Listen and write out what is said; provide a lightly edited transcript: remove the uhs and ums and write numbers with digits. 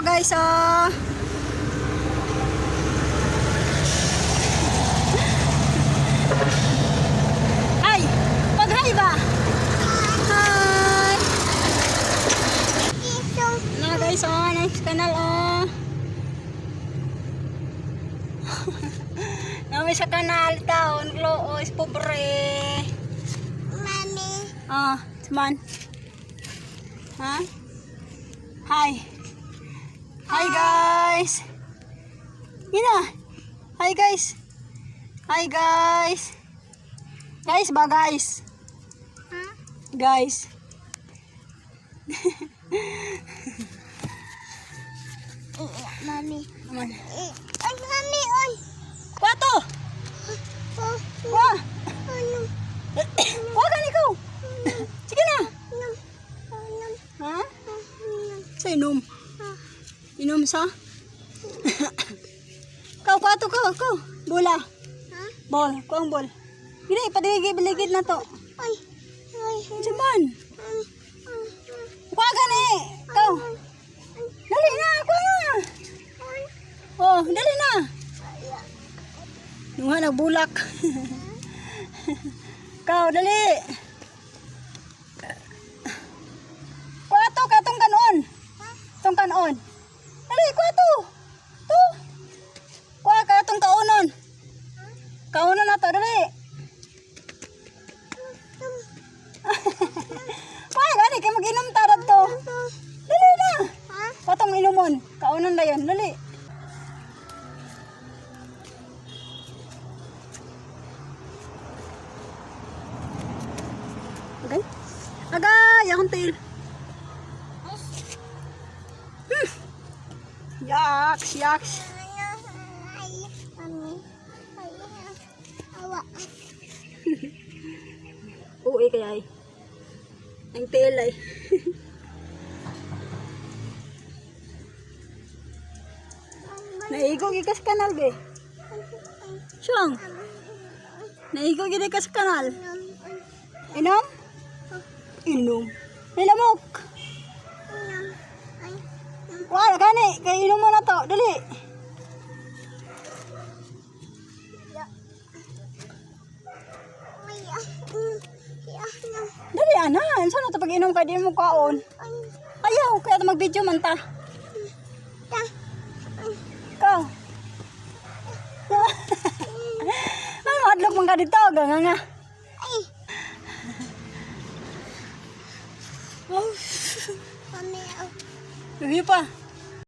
pa guys, oh. Ay, pag-hi ba? Hi. Na guys, oh, next kanal, oh. Nami sa kanal taon, Gloos, pobre. Mami. Ah, cuman. Ha? Hi. Hi guys. Ina. Hi guys. Hi guys. Guys ba guys? Huh? Guys. Mami. Aman. Ay, mami, ay. Kwato. Oh, Wa. ano? Wa kan ikaw. Sige na. Ano? Ha? Ano? Sa inom. Inom sa? Kau kwato ko. Bola. Ha? Bol, kuang bol. Gini padigig-biligid na to. Ay. Ay. Cuman. Wa gani. Kau. Dali na, kuha na. Oh, dali na. Nga nagbulak. Kau, dali. Kuha to, katong kanon. Tong kanon. Dali, kuha to. To. Kuha katong kaunon. Kaunon na to, dali. Kuha gani, kaya mag-inom tarad to. Dali na. Katong inumon. Kaunon na yan, dali. Agay? Agay! Akong tail. Yaks! Yaks! Ay, mami. Ay, awa. Uwi kaya ay. Ang tail ay. Naigog ikas kanal be. Siyang. Naigog ikas kanal. Inom? Inom. Nilamok. Wala gani. Kaya inom mo na to. Dali. Dali ana. Saan na ito pag inom ka? Di mo kaon. Ayaw. Kaya ito mag-video man ta. Ikaw. Ay, mahadlok mong ka dito. Ganga nga. Oh. Mami, Lagi pa.